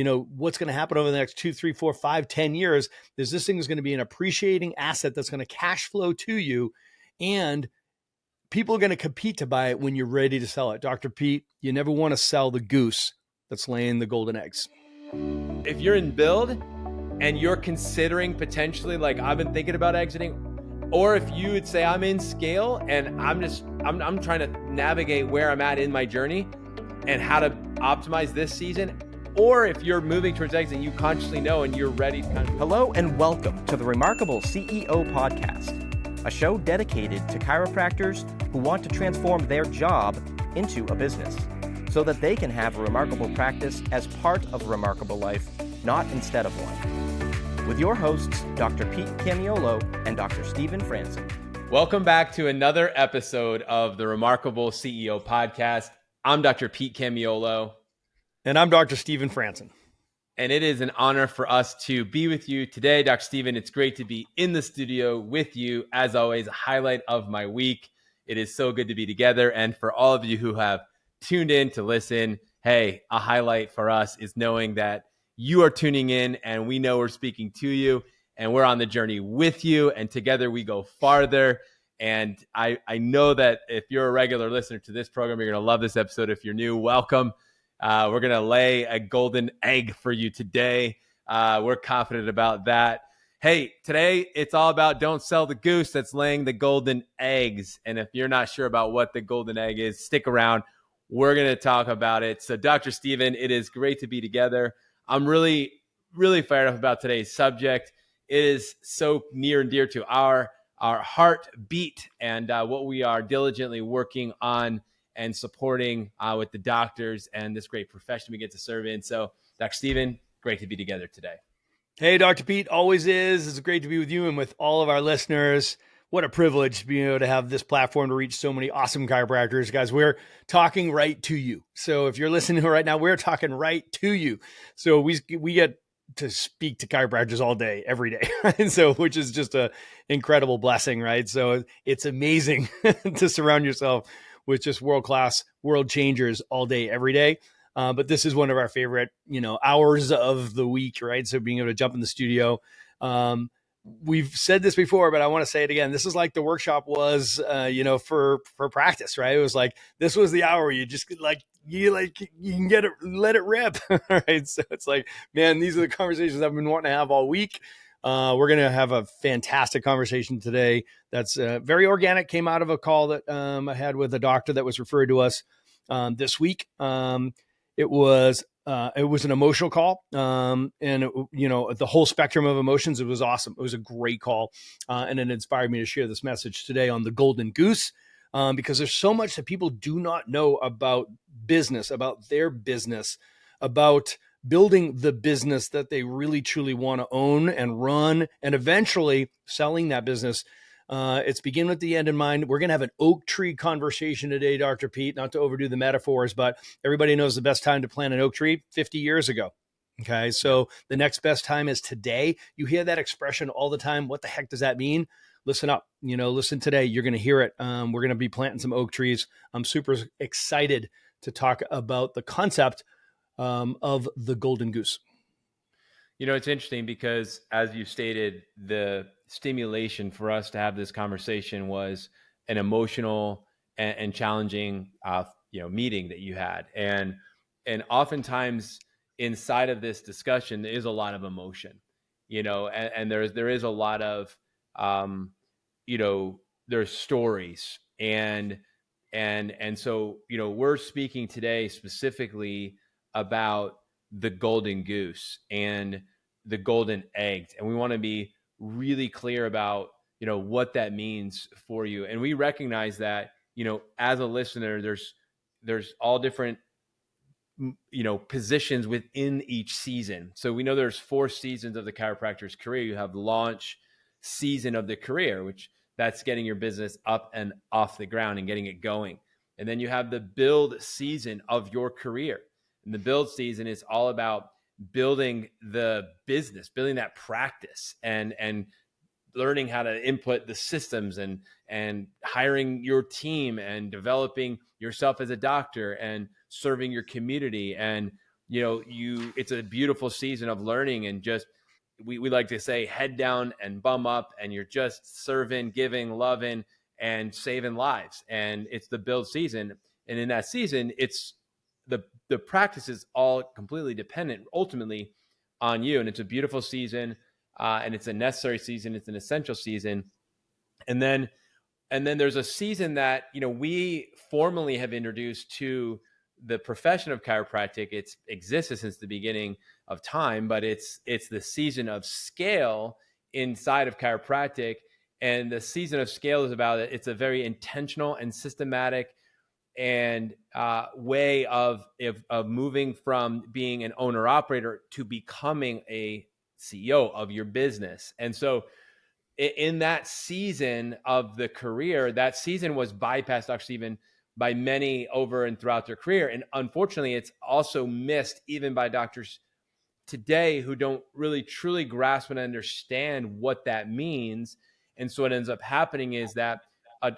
what's going to happen over the next 2, 3, 4, 5, 10 years is this thing is going to be an appreciating asset that's going to cash flow to you, and people are going to compete to buy it when you're ready to sell it. Dr. Pete, you never want to sell the goose that's laying the golden eggs. If you're in build and you're considering potentially, like I've been thinking about exiting, or if you would say I'm in scale and I'm trying to navigate where I'm at in my journey and how to optimize this season, or if you're moving towards exit, you consciously know and you're ready to kind of... Hello and welcome to the Remarkable CEO Podcast, a show dedicated to chiropractors who want to transform their job into a business so that they can have a remarkable practice as part of a remarkable life, not instead of one. With your hosts, Dr. Pete Camiolo and Dr. Stephen Franson. Welcome back to another episode of the Remarkable CEO Podcast. I'm Dr. Pete Camiolo. And I'm Dr. Stephen Franson. And it is an honor for us to be with you today, Dr. Stephen. It's great to be in the studio with you. As always, a highlight of my week. It is so good to be together. And for all of you who have tuned in to listen, hey, a highlight for us is knowing that you are tuning in and we know we're speaking to you and we're on the journey with you, and together we go farther. And I know that if you're a regular listener to this program, you're going to love this episode. If you're new, welcome. We're going to lay a golden egg for you today. We're confident about that. Hey, today it's all about don't sell the goose that's laying the golden eggs. And if you're not sure about what the golden egg is, stick around. We're going to talk about it. So Dr. Stephen, it is great to be together. I'm really, really fired up about today's subject. It is so near and dear to our heartbeat and what we are diligently working on and supporting with the doctors and this great profession we get to serve in. So Dr. Stephen, great to be together today. Hey, Dr. Pete, always is. It's great to be with you and with all of our listeners. What a privilege to be able to have this platform to reach so many awesome chiropractors. Guys, we're talking right to you. So if you're listening right now, we're talking right to you. So we get to speak to chiropractors all day, every day. And so, which is just an incredible blessing, right? So it's amazing to surround yourself with just world-class world changers all day, every day. But this is one of our favorite, hours of the week, right? So being able to jump in the studio. We've said this before, but I want to say it again. This is like the workshop was, for practice, right? It was like, this was the hour you just you can get it, let it rip. Right. So it's like, man, these are the conversations I've been wanting to have all week. We're going to have a fantastic conversation today. That's very organic, came out of a call that I had with a doctor that was referred to us this week. It was an emotional call, and the whole spectrum of emotions. It was awesome. It was a great call, and it inspired me to share this message today on the Golden Goose, because there's so much that people do not know about business, about their business, about building the business that they really truly want to own and run, and eventually selling that business. It's begin with the end in mind. We're going to have an oak tree conversation today, Dr. Pete, not to overdo the metaphors, but everybody knows the best time to plant an oak tree 50 years ago. Okay. So the next best time is today. You hear that expression all the time. What the heck does that mean? Listen up, listen today. You're going to hear it. We're going to be planting some oak trees. I'm super excited to talk about the concept of the golden goose. It's interesting because, as you stated, the stimulation for us to have this conversation was an emotional and challenging, meeting that you had. And oftentimes inside of this discussion, there is a lot of emotion, and there is a lot of, there's stories and so, we're speaking today specifically about the golden goose and the golden egg. And we want to be really clear about, what that means for you. And we recognize that, as a listener, there's all different, positions within each season. So we know there's 4 seasons of the chiropractor's career. You have launch season of the career, which that's getting your business up and off the ground and getting it going. And then you have the build season of your career. And the build season is all about building the business, building that practice and learning how to input the systems and hiring your team and developing yourself as a doctor and serving your community and it's a beautiful season of learning, and just, we like to say, head down and bum up, and you're just serving, giving, loving, and saving lives. And it's the build season. And in that season, it's the practice is all completely dependent ultimately on you. And it's a beautiful season, and it's a necessary season. It's an essential season. And then there's a season that, we formally have introduced to the profession of chiropractic. It's existed since the beginning of time, but it's the season of scale inside of chiropractic. And the season of scale is about it. It's a very intentional and systematic and way of moving from being an owner operator to becoming a CEO of your business. And so in that season of the career, that season was bypassed, Dr. Stephen, by many over and throughout their career. And unfortunately, it's also missed even by doctors today who don't really truly grasp and understand what that means. And so what ends up happening is that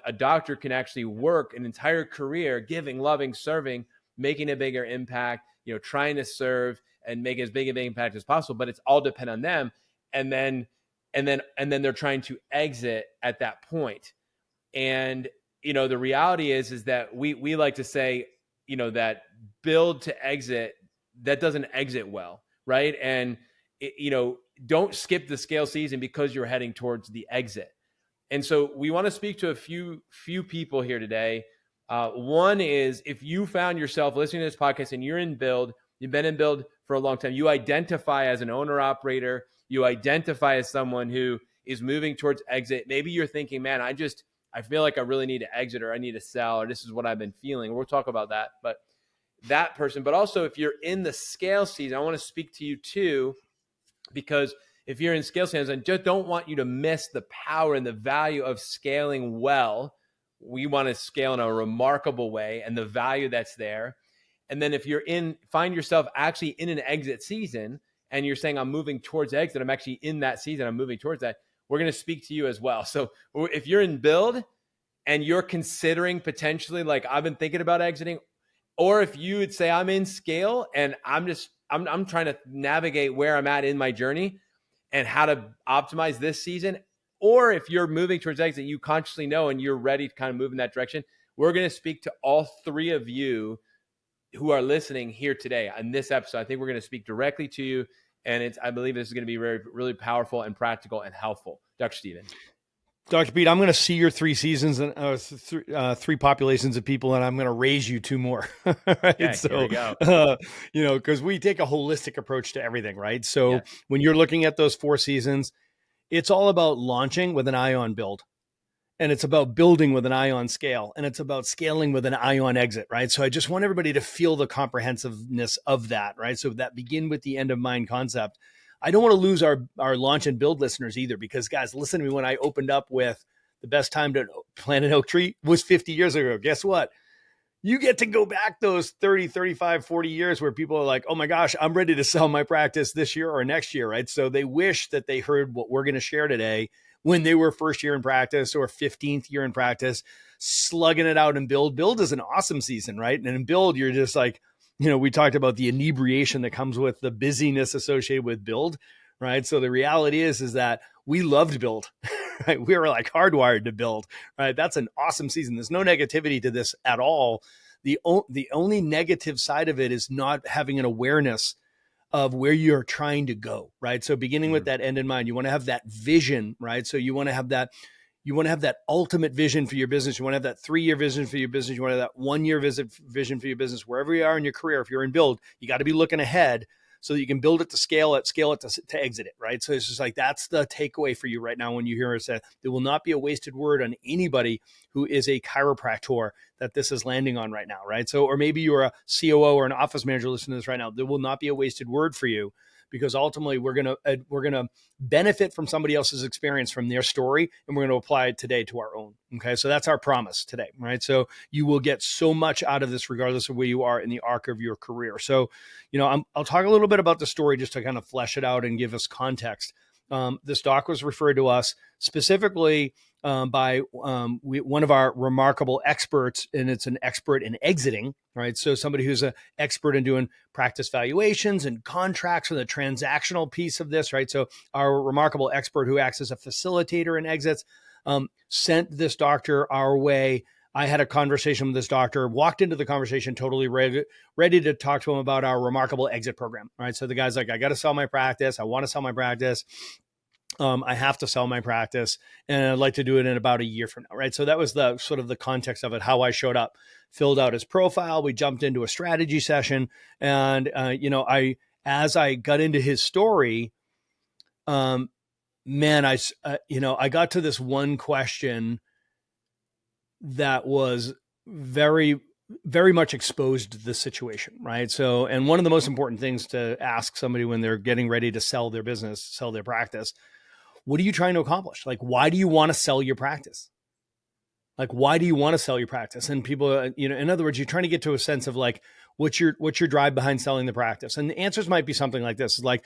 a doctor can actually work an entire career giving, loving, serving, making a bigger impact, trying to serve and make as big of an impact as possible, but it's all dependent on them. And then they're trying to exit at that point. And, the reality is that we like to say, that build to exit, that doesn't exit well. Right. And, don't skip the scale season because you're heading towards the exit. And so we want to speak to a few people here today. One is, if you found yourself listening to this podcast and you're in build, you've been in build for a long time, you identify as an owner operator, you identify as someone who is moving towards exit. Maybe you're thinking, man, I feel like I really need to exit, or I need to sell, or this is what I've been feeling. We'll talk about that. But that person, but also if you're in the scale season, I want to speak to you too, because if you're in scale season, I just don't want you to miss the power and the value of scaling well. We want to scale in a remarkable way and the value that's there. And then if find yourself actually in an exit season, and you're saying, I'm moving towards exit, I'm actually in that season, I'm moving towards that, we're going to speak to you as well. So if you're in build and you're considering potentially, like, I've been thinking about exiting, or if you would say, I'm in scale and I'm trying to navigate where I'm at in my journey and how to optimize this season, or if you're moving towards exit, you consciously know and you're ready to kind of move in that direction, we're going to speak to all three of you who are listening here today on this episode. I think we're going to speak directly to you, and I believe this is going to be very, really powerful and practical and helpful. Dr. Stephen. Dr. Pete, I'm going to see your three seasons and three populations of people, and I'm going to raise you two more. Right? Okay, so, here we go. Because we take a holistic approach to everything, right? So when you're looking at those 4 seasons, it's all about launching with an eye on build. And it's about building with an eye on scale, and it's about scaling with an eye on exit, right? So I just want everybody to feel the comprehensiveness of that, right? So that begin with the end of mind concept. I don't want to lose our launch and build listeners either, because guys, listen to me, when I opened up with the best time to plant an oak tree was 50 years ago. Guess what? You get to go back those 30, 35, 40 years where people are like, oh my gosh, I'm ready to sell my practice this year or next year, right? So they wish that they heard what we're going to share today when they were first year in practice or 15th year in practice, slugging it out in build. Build is an awesome season, right? And in build, you're just like, we talked about the inebriation that comes with the busyness associated with build, right? So the reality is that we loved build, right? We were like hardwired to build, right? That's an awesome season. There's no negativity to this at all. The only negative side of it is not having an awareness of where you're trying to go, right? So beginning with that end in mind, you want to have that vision, right? So you want to have that ultimate vision for your business. You want to have that 3-year vision for your business. You want to have that 1-year vision for your business. Wherever you are in your career, if you're in build, you got to be looking ahead so that you can build it to scale it to exit it, right? So it's just like, that's the takeaway for you right now when you hear us say, there will not be a wasted word on anybody who is a chiropractor that this is landing on right now, right? So, or maybe you're a COO or an office manager listening to this right now. There will not be a wasted word for you, because ultimately we're gonna benefit from somebody else's experience, from their story, and we're going to apply it today to our own. Okay, so that's our promise today, right? So you will get so much out of this, regardless of where you are in the arc of your career. So, I'll talk a little bit about the story just to kind of flesh it out and give us context. This doc was referred to us specifically by one of our remarkable experts, and it's an expert in exiting, right? So somebody who's an expert in doing practice valuations and contracts and the transactional piece of this, right? So our remarkable expert who acts as a facilitator in exits sent this doctor our way. I had a conversation with this doctor, walked into the conversation totally ready to talk to him about our remarkable exit program, right? So the guy's like, I got to sell my practice. I want to sell my practice. I have to sell my practice, and I'd like to do it in about a year from now, right? So that was the sort of the context of it, how I showed up, filled out his profile. We jumped into a strategy session, and as I got into his story, I got to this one question that was very, very much exposed the situation, right? So, and one of the most important things to ask somebody when they're getting ready to sell their business, sell their practice, what are you trying to accomplish? Like, why do you want to sell your practice? Like, why do you want to sell your practice? And people, in other words, you're trying to get to a sense of like, what's your drive behind selling the practice? And the answers might be something like this. It's like,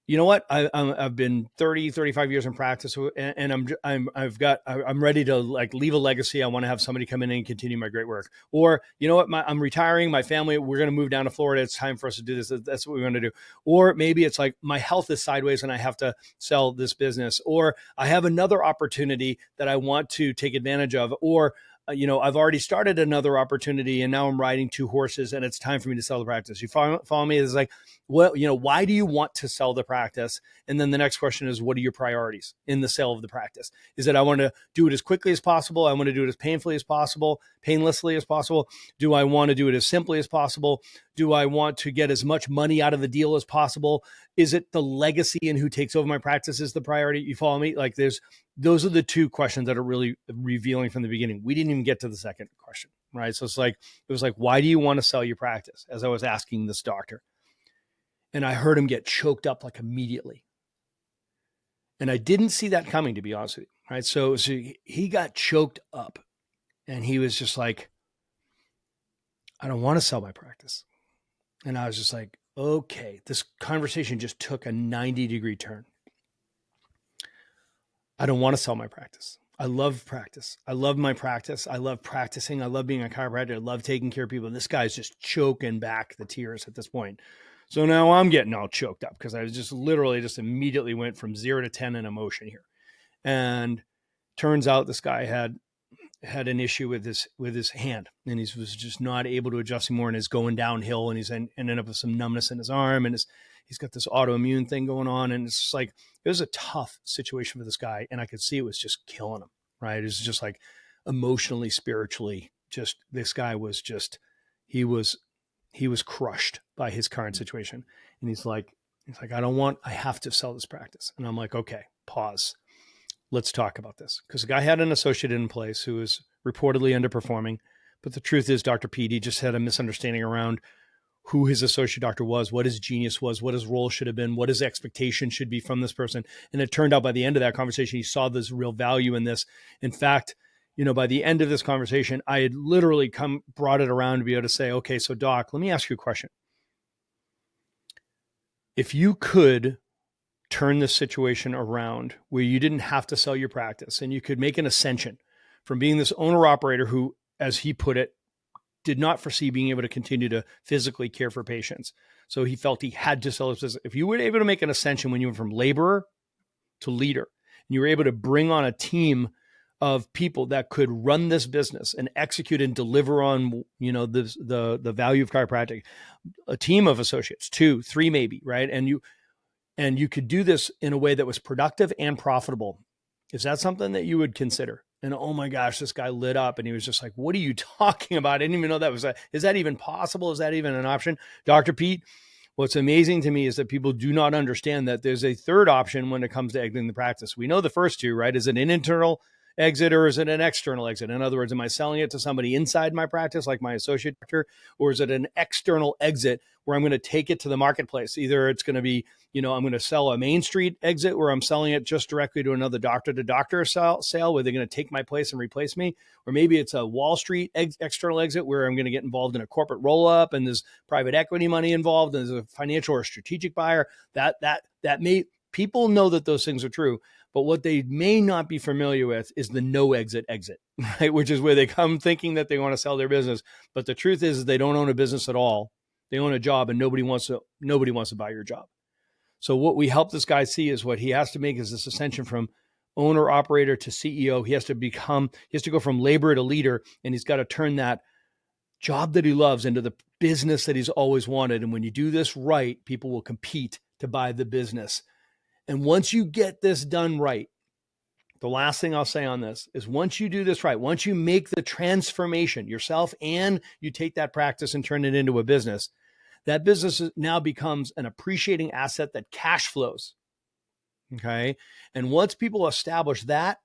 you know what? I've been 30, 35 years in practice, and I'm ready to like leave a legacy. I want to have somebody come in and continue my great work. Or, you know what? I'm retiring. My family, we're going to move down to Florida. It's time for us to do this. That's what we're going to do. Or maybe it's like my health is sideways and I have to sell this business. Or I have another opportunity that I want to take advantage of. Or I've already started another opportunity and now I'm riding two horses and it's time for me to sell the practice. You follow me? It's like, well, why do you want to sell the practice? And then the next question is, what are your priorities in the sale of the practice? Is it, I want to do it as quickly as possible. I want to do it as painlessly as possible. Do I want to do it as simply as possible? Do I want to get as much money out of the deal as possible? Is it the legacy and who takes over my practice is the priority? You follow me? Like those are the two questions that are really revealing from the beginning. We didn't even get to the second question, right? So it was like, why do you want to sell your practice? As I was asking this doctor, and I heard him get choked up like immediately. And I didn't see that coming, to be honest with you, right? So he got choked up and he was just like, I don't want to sell my practice. And I was just like, okay, this conversation just took a 90-degree turn. I don't want to sell my practice. I love practice. I love my practice. I love practicing. I love being a chiropractor. I love taking care of people. This guy's just choking back the tears at this point. So now I'm getting all choked up because I was just literally just immediately went from 0 to 10 in emotion here. And turns out this guy had an issue with his hand, and he was just not able to adjust anymore, and is going downhill, and he's ended up with some numbness in his arm, and he's got this autoimmune thing going on. And it's just like, it was a tough situation for this guy. And I could see it was just killing him, right? It was just like emotionally, spiritually, just, this guy was just, he was crushed by his current situation. And he's like, I have to sell this practice. And I'm like, okay, pause. Let's talk about this. Because the guy had an associate in place who was reportedly underperforming. But the truth is, Dr. P.D. just had a misunderstanding around who his associate doctor was, what his genius was, what his role should have been, what his expectation should be from this person. And it turned out by the end of that conversation, he saw this real value in this. In fact, by the end of this conversation, I had literally brought it around to be able to say, okay, so doc, let me ask you a question. If you could turn this situation around where you didn't have to sell your practice and you could make an ascension from being this owner operator who, as he put it, did not foresee being able to continue to physically care for patients. So he felt he had to sell his business. If you were able to make an ascension when you went from laborer to leader, and you were able to bring on a team of people that could run this business and execute and deliver on, the value of chiropractic, a team of associates, 2, 3 maybe, right? And you could do this in a way that was productive and profitable. Is that something that you would consider? And oh my gosh, this guy lit up and he was just like, what are you talking about? I didn't even know that was is that even possible? Is that even an option? Dr. Pete, what's amazing to me is that people do not understand that there's a third option when it comes to exiting the practice. We know the first two, right? Is it an internal exit or is it an external exit? In other words, am I selling it to somebody inside my practice, like my associate doctor, or is it an external exit where I'm going to take it to the marketplace? Either it's going to be, I'm going to sell a Main Street exit where I'm selling it just directly to another doctor-to-doctor sale where they're going to take my place and replace me. Or maybe it's a Wall Street external exit where I'm going to get involved in a corporate roll-up and there's private equity money involved and there's a financial or strategic buyer. That may People know that those things are true, but what they may not be familiar with is the no exit, right? Which is where they come thinking that they want to sell their business. But the truth is they don't own a business at all. They own a job, and nobody wants to buy your job. So what we help this guy see is what he has to make is this ascension from owner operator to CEO. He has to go from laborer to leader, and he's got to turn that job that he loves into the business that he's always wanted. And when you do this right, people will compete to buy the business. And once you get this done right, the last thing I'll say on this is once you do this right, once you make the transformation yourself and you take that practice and turn it into a business, that business now becomes an appreciating asset that cash flows. Okay. And once people establish that,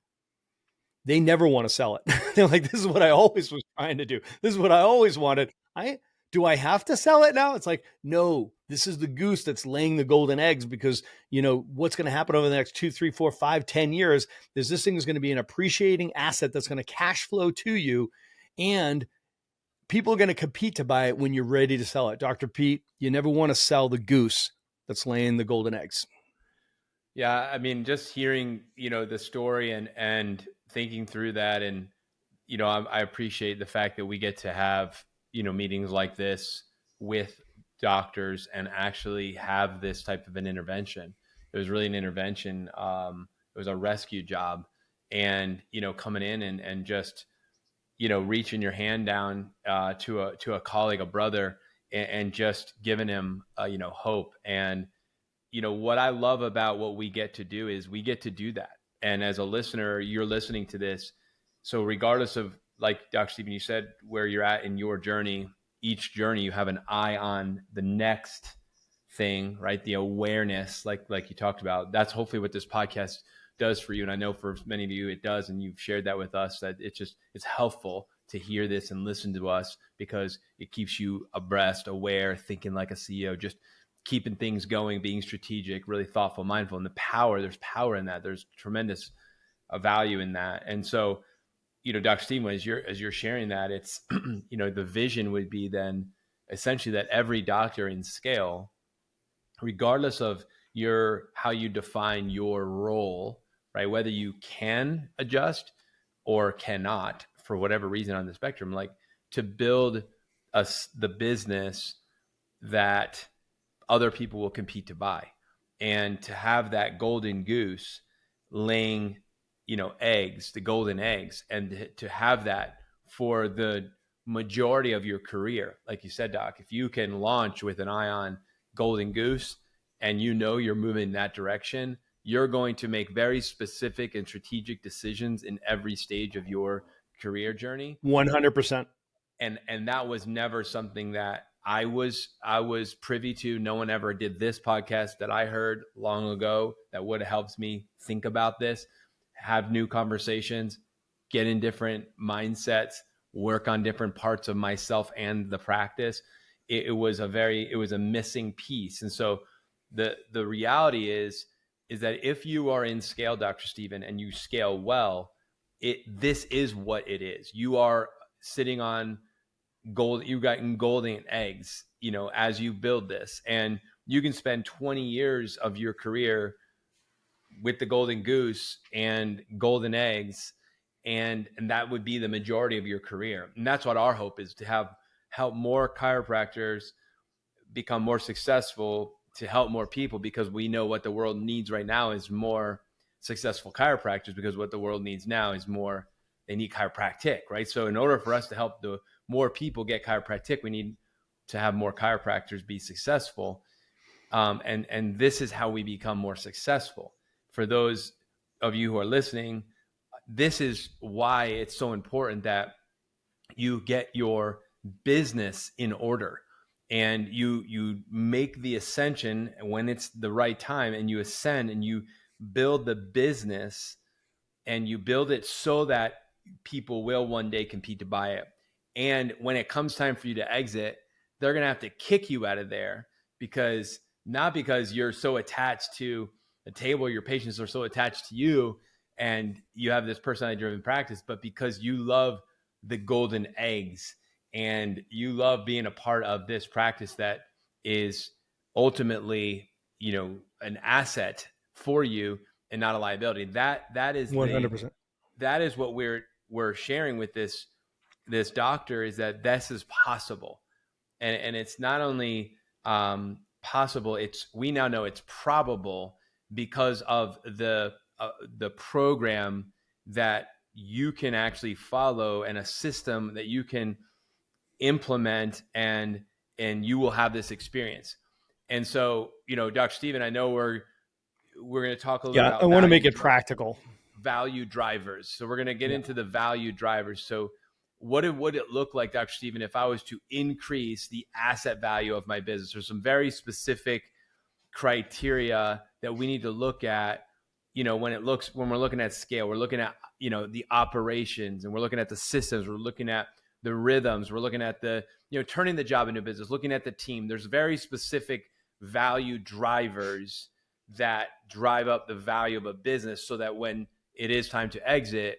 they never want to sell it. They're like, this is what I always was trying to do. This is what I always wanted. Do I have to sell it now? It's like, no, this is the goose that's laying the golden eggs because, what's going to happen over the next 2, 3, 4, 5, 10 years is this thing is going to be an appreciating asset that's going to cash flow to you. And people are going to compete to buy it when you're ready to sell it. Dr. Pete, you never want to sell the goose that's laying the golden eggs. Yeah. I mean, just hearing, the story and thinking through that. And, I appreciate the fact that we get to have, meetings like this with doctors and actually have this type of an intervention. It was really an intervention. It was a rescue job, and, coming in and just, reaching your hand down to a colleague, a brother, and just giving him, hope. And, what I love about what we get to do is we get to do that. And as a listener, you're listening to this. So regardless of, like Dr. Stephen, you said, where you're at in your journey, each journey, you have an eye on the next thing, right? The awareness, like you talked about. That's hopefully what this podcast does for you. And I know for many of you, it does. And you've shared that with us, that it's helpful to hear this and listen to us because it keeps you abreast, aware, thinking like a CEO, just keeping things going, being strategic, really thoughtful, mindful. And there's power in that. There's tremendous value in that. And so, Dr. Stephen, as you're sharing that, it's, the vision would be then essentially that every doctor in scale, regardless of how you define your role, right? Whether you can adjust or cannot for whatever reason on the spectrum, like to build the business that other people will compete to buy, and to have that golden goose laying eggs, the golden eggs, and to have that for the majority of your career. Like you said, Doc, if you can launch with an eye on golden goose and you're moving in that direction, you're going to make very specific and strategic decisions in every stage of your career journey. 100%. And that was never something that I was privy to. No one ever did this podcast that I heard long ago that would have helped me think about this, have new conversations, get in different mindsets, work on different parts of myself and the practice. It was a missing piece. And so the reality is that if you are in scale, Dr. Stephen, and you scale well, this is what it is. You are sitting on gold. You've gotten golden eggs, as you build this, and you can spend 20 years of your career with the golden goose and golden eggs, and that would be the majority of your career. And that's what our hope is, to help more chiropractors become more successful, to help more people, because we know what the world needs right now is more successful chiropractors, because what the world needs now is more, they need chiropractic, right? So in order for us to help the more people get chiropractic, we need to have more chiropractors be successful. And this is how we become more successful. For those of you who are listening, this is why it's so important that you get your business in order, and you make the ascension when it's the right time, and you ascend and you build the business, and you build it so that people will one day compete to buy it. And when it comes time for you to exit, they're going to have to kick you out of there, not because you're so attached to a table, your patients are so attached to you and you have this personality driven practice, but because you love the golden eggs and you love being a part of this practice that is ultimately, an asset for you and not a liability. That is 100%. that is what we're sharing with this doctor, is that this is possible. And it's not only possible, we now know it's probable because of the program that you can actually follow, and a system that you can implement, and you will have this experience. And so, Dr. Stephen, I know we're going to talk a little about I want to make it practical. Value drivers. So we're going to get into the value drivers. So what would it look like, Dr. Stephen, if I was to increase the asset value of my business? There's some very specific criteria that we need to look at, when we're looking at scale, we're looking at, the operations, and we're looking at the systems, we're looking at the rhythms, we're looking at the, turning the job into a business, looking at the team. There's very specific value drivers that drive up the value of a business, so that when it is time to exit,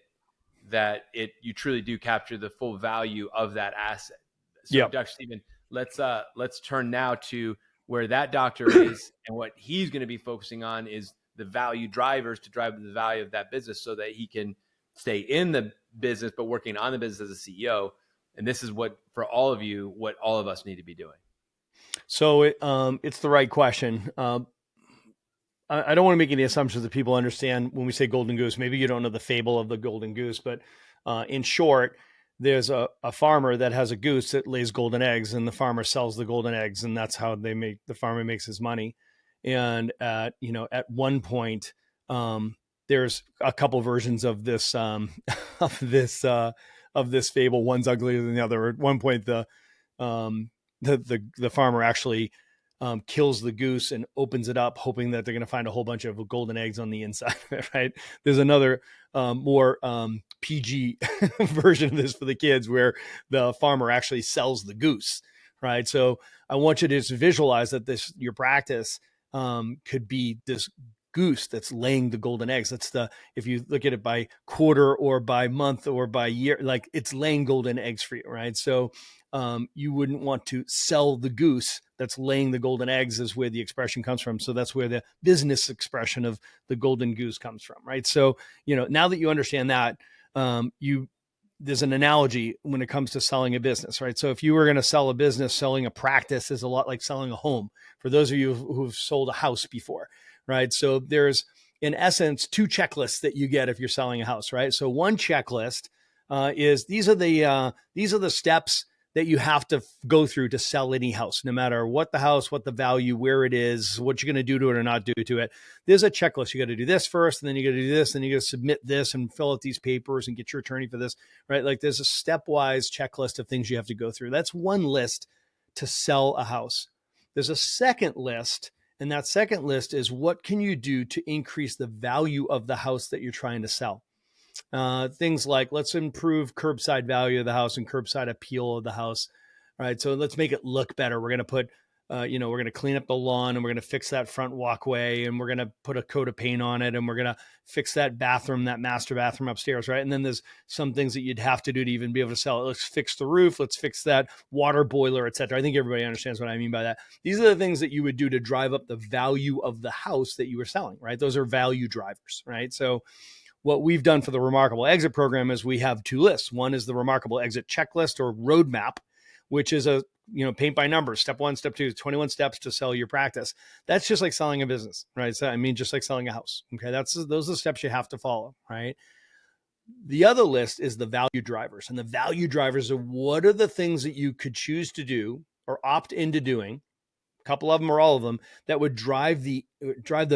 that you truly do capture the full value of that asset. So Dr. Stephen, let's turn now to where that doctor is, and what he's going to be focusing on is the value drivers to drive the value of that business, so that he can stay in the business, but working on the business as a CEO. And this is what all of us need to be doing. So it's the right question. I don't want to make any assumptions that people understand when we say golden goose. Maybe you don't know the fable of the golden goose, but in short, there's a farmer that has a goose that lays golden eggs, and the farmer sells the golden eggs, and that's how the farmer makes his money. And at one point, there's a couple versions of this of this fable. One's uglier than the other. At one point, the farmer actually kills the goose and opens it up, hoping that they're going to find a whole bunch of golden eggs on the inside. Right? There's another more PG version of this for the kids, where the farmer actually sells the goose. Right? So I want you to just visualize that your practice could be this goose that's laying the golden eggs. If you look at it by quarter or by month or by year, like it's laying golden eggs for you, right? So you wouldn't want to sell the goose that's laying the golden eggs, is where the expression comes from. So that's where the business expression of the golden goose comes from, right? So, now that you understand that, there's an analogy when it comes to selling a business, right? So if you were going to sell a business, selling a practice is a lot like selling a home. For those of you who've sold a house before, right? So there's, in essence, two checklists that you get if you're selling a house, right? So one checklist is these are the steps that you have to go through to sell any house, no matter what the house, what the value, where it is, what you're going to do to it or not do to it. There's a checklist. You got to do this first, and then you got to do this, and you got to submit this and fill out these papers and get your attorney for this, right? Like there's a stepwise checklist of things you have to go through. That's one list to sell a house. There's a second list, and that second list is what can you do to increase the value of the house that you're trying to sell. Things like, let's improve curbside value of the house and curbside appeal of the house. All right. So let's make it look better. We're going to put, we're going to clean up the lawn, and we're going to fix that front walkway, and we're going to put a coat of paint on it, and we're going to fix that bathroom, that master bathroom upstairs. Right. And then there's some things that you'd have to do to even be able to sell it. Let's fix the roof. Let's fix that water boiler, et cetera. I think everybody understands what I mean by that. These are the things that you would do to drive up the value of the house that you were selling, right? Those are value drivers, right? So what we've done for the Remarkable Exit program is we have two lists. One is the Remarkable Exit checklist or roadmap, which is a, paint by numbers. Step 1, step 2, 21 steps to sell your practice. That's just like selling a business, right? So, just like selling a house. Okay. Those are the steps you have to follow, right? The other list is the value drivers, and the value drivers are what are the things that you could choose to do or opt into doing, a couple of them or all of them, that would drive the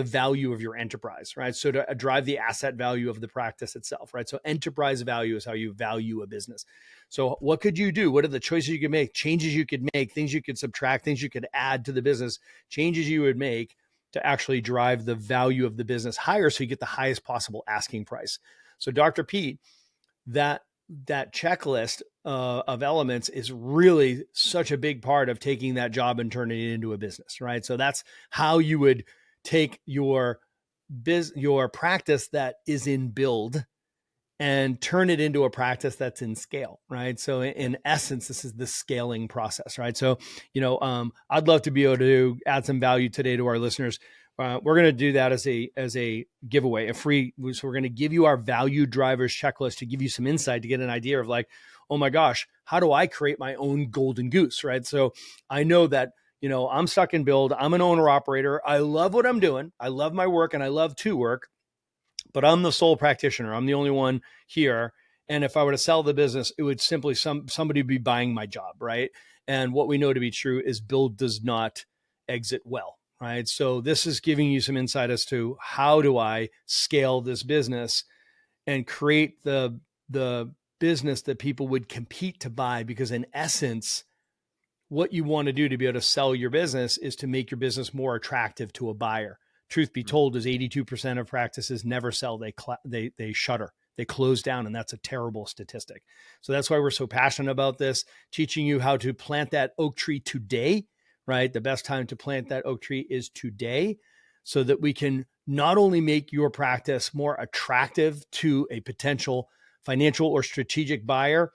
value of your enterprise, right? So to drive the asset value of the practice itself, right? So enterprise value is how you value a business. So what could you do? What are the choices you could make, changes you could make, things you could subtract, things you could add to the business, changes you would make to actually drive the value of the business higher so you get the highest possible asking price. So Dr. Pete, that checklist of elements is really such a big part of taking that job and turning it into a business, right? So that's how you would take your practice that is in build and turn it into a practice that's in scale, right? So in essence, this is the scaling process, right? So, I'd love to be able to add some value today to our listeners. We're going to do that as a giveaway, a free. So we're going to give you our value drivers checklist to give you some insight, to get an idea of like, oh my gosh, how do I create my own golden goose, right? So I know that, I'm stuck in build. I'm an owner operator. I love what I'm doing. I love my work and I love to work, but I'm the sole practitioner. I'm the only one here. And if I were to sell the business, it would simply somebody be buying my job, right? And what we know to be true is build does not exit well, right? So this is giving you some insight as to how do I scale this business and create the business that people would compete to buy, because in essence, what you want to do to be able to sell your business is to make your business more attractive to a buyer. Truth be told, is 82% of practices never sell. They shutter, they close down, and that's a terrible statistic. So that's why we're so passionate about this, teaching you how to plant that oak tree today, right? The best time to plant that oak tree is today, so that we can not only make your practice more attractive to a potential financial or strategic buyer,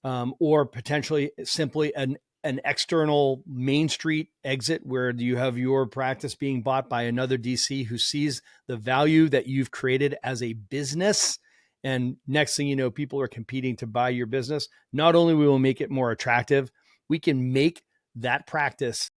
or potentially simply an external Main Street exit where you have your practice being bought by another DC who sees the value that you've created as a business. And next thing you know, people are competing to buy your business. Not only will we make it more attractive, we can make that practice